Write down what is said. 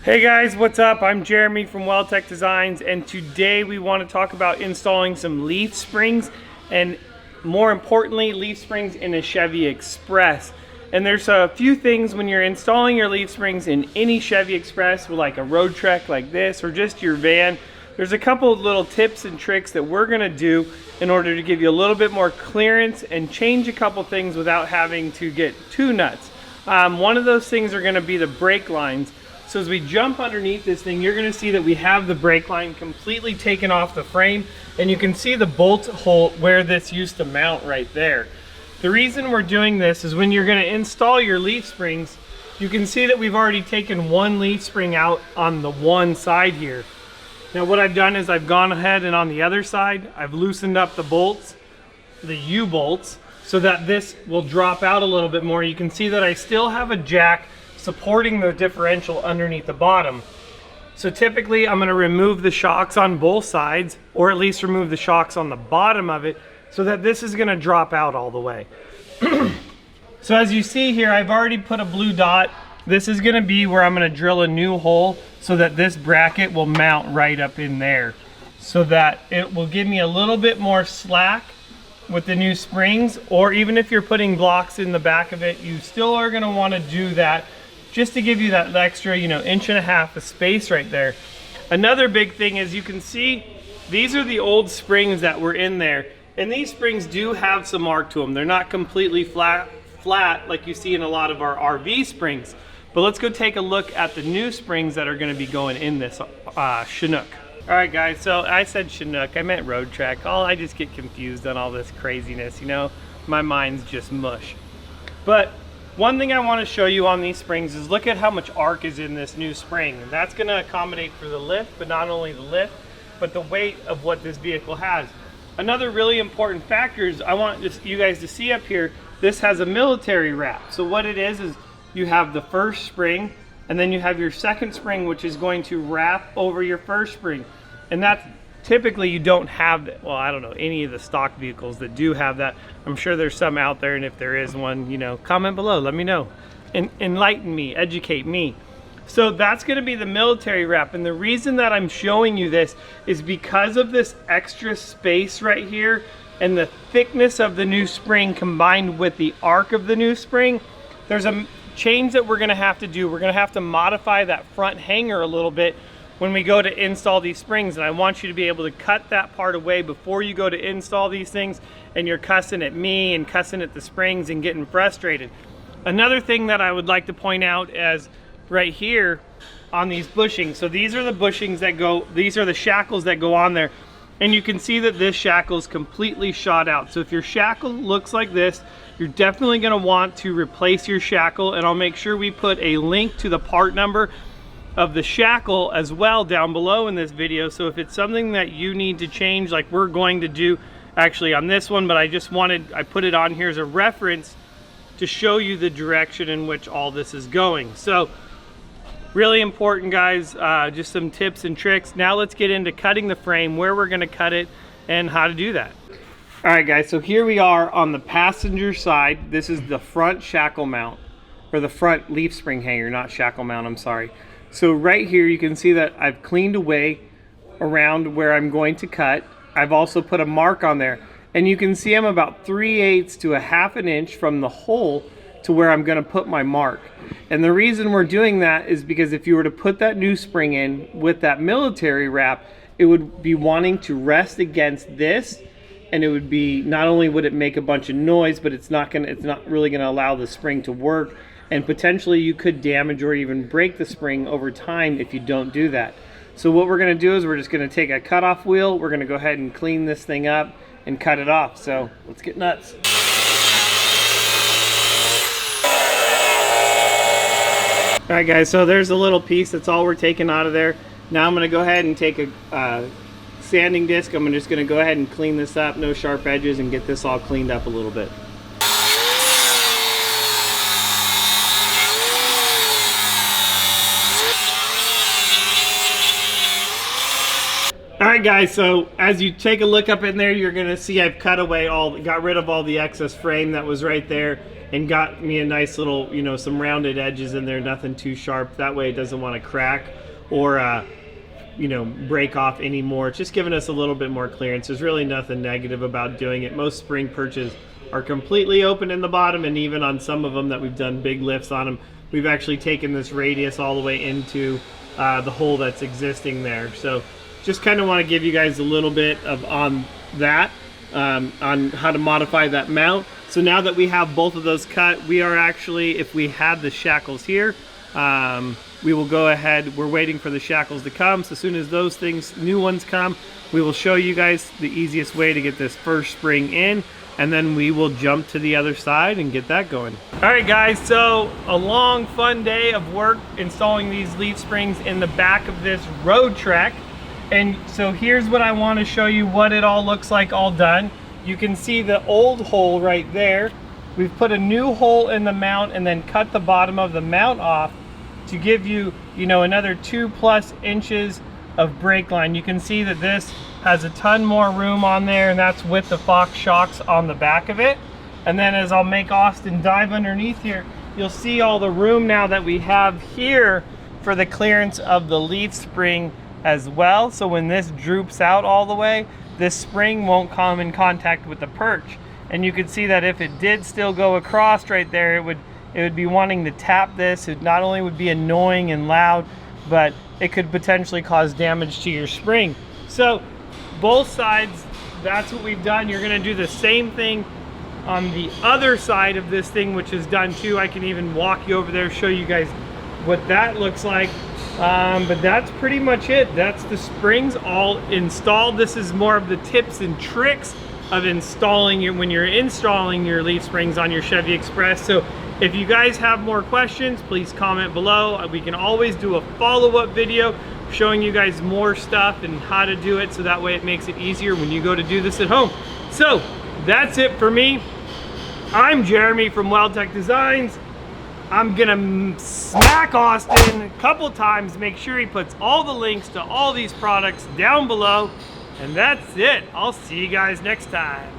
Hey guys, what's up? I'm Jeremy from WeldTec Designs, and today we want to talk about installing some leaf springs, and more importantly, leaf springs in a Chevy Express. And there's a few things when you're installing your leaf springs in any Chevy Express, like a road trek like this, or just your van. There's a couple of little tips and tricks that we're gonna do in order to give you a little bit more clearance and change a couple things without having to get too nuts. One of those things are gonna be the brake lines. So as we jump underneath this thing, you're gonna see that we have the brake line completely taken off the frame, and you can see the bolt hole where this used to mount right there. The reason we're doing this is when you're gonna install your leaf springs, you can see that we've already taken one leaf spring out on the one side here. Now what I've done is I've gone ahead and on the other side, I've loosened up the bolts, the U-bolts, so that this will drop out a little bit more. You can see that I still have a jack supporting the differential underneath the bottom. So typically I'm going to remove the shocks on both sides, or at least remove the shocks on the bottom of it, so that this is going to drop out all the way. So as you see here, I've already put a blue dot. This is going to be where I'm going to drill a new hole so that this bracket will mount right up in there, so that it will give me a little bit more slack with the new springs. Or even if you're putting blocks in the back of it, you still are going to want to do that just to give you that extra, inch and a half of space right there. Another big thing is you can see these are the old springs that were in there, and these springs do have some arc to them. They're not completely flat like you see in a lot of our RV springs. But let's go take a look at the new springs that are going to be going in this Chinook. All right guys, so I said Chinook, I meant road trek. I just get confused on all this craziness, my mind's just mush. But one thing I want to show you on these springs is look at how much arc is in this new spring. And that's going to accommodate for the lift, but not only the lift, but the weight of what this vehicle has. Another really important factor is I want you guys to see up here, this has a military wrap. So what it is you have the first spring, and then you have your second spring, which is going to wrap over your first spring. And that's typically you don't have that. Well, I don't know any of the stock vehicles that do have that. I'm sure there's some out there, and if there is one, comment below, let me know. Enlighten me, educate me. So that's going to be the military wrap, and the reason that I'm showing you this is because of this extra space right here and the thickness of the new spring combined with the arc of the new spring. There's a change that we're going to have to do. We're going to have to modify that front hanger a little bit when we go to install these springs, and I want you to be able to cut that part away before you go to install these things and you're cussing at me and cussing at the springs and getting frustrated. Another thing that I would like to point out is right here on these bushings. So these are the bushings that go, these are the shackles that go on there, and you can see that this shackle is completely shot out. So if your shackle looks like this, you're definitely going to want to replace your shackle, and I'll make sure we put a link to the part number of the shackle as well down below in this video. So if it's something that you need to change, like we're going to do actually on this one, but I put it on here as a reference to show you the direction in which all this is going. So really important, guys, just some tips and tricks. Now let's get into cutting the frame, where we're going to cut it and how to do that. All right guys, so here we are on the passenger side. This is the front shackle mount, or the front leaf spring hanger, not shackle mount, I'm sorry. So right here you can see that I've cleaned away around where I'm going to cut. I've also put a mark on there, and you can see I'm about 3/8 to a half an inch from the hole to where I'm going to put my mark. And the reason we're doing that is because if you were to put that new spring in with that military wrap, it would be wanting to rest against this, and it would be, not only would it make a bunch of noise, but it's not really going to allow the spring to work. And potentially you could damage or even break the spring over time if you don't do that. So what we're going to do is we're just going to take a cutoff wheel, we're going to go ahead and clean this thing up and cut it off. So let's get nuts. Alright guys, so there's a little piece, that's all we're taking out of there. Now I'm going to go ahead and take a sanding disc. I'm just going to go ahead and clean this up, no sharp edges, and get this all cleaned up a little bit. right, guys, so as you take a look up in there, you're gonna see I've cut away got rid of all the excess frame that was right there and got me a nice little, you know, some rounded edges in there, nothing too sharp. That way it doesn't want to crack or, you know, break off anymore. It's just giving us a little bit more clearance. There's really nothing negative about doing it. Most spring perches are completely open in the bottom, and even on some of them that we've done big lifts on them, we've actually taken this radius all the way into the hole that's existing there. So just kind of want to give you guys a little bit of on that, on how to modify that mount. So now that we have both of those cut, we are actually, if we had the shackles here, we will go ahead. We're waiting for the shackles to come. So as soon as those things, new ones come, we will show you guys the easiest way to get this first spring in, and then we will jump to the other side and get that going. All right, guys, so a long, fun day of work installing these leaf springs in the back of this road trek. And so here's what I want to show you what it all looks like all done. You can see the old hole right there. We've put a new hole in the mount and then cut the bottom of the mount off to give you, you know, another 2+ inches of brake line. You can see that this has a ton more room on there, and that's with the Fox shocks on the back of it. And then as I'll make Austin dive underneath here, you'll see all the room now that we have here for the clearance of the leaf spring as well. So when this droops out all the way, this spring won't come in contact with the perch. And you can see that if it did still go across right there, it would be wanting to tap this. It not only would be annoying and loud, but it could potentially cause damage to your spring. So both sides, that's what we've done. You're gonna do the same thing on the other side of this thing, which is done too. I can even walk you over there, show you guys what that looks like. But that's pretty much it. That's the springs all installed. This is more of the tips and tricks of installing when you're installing your leaf springs on your Chevy Express. So if you guys have more questions, please comment below. We can always do a follow-up video showing you guys more stuff and how to do it, so that way it makes it easier when you go to do this at home. So that's it for me. I'm Jeremy from WeldTec Designs. I'm gonna smack Austin a couple times, make sure he puts all the links to all these products down below, and that's it. I'll see you guys next time.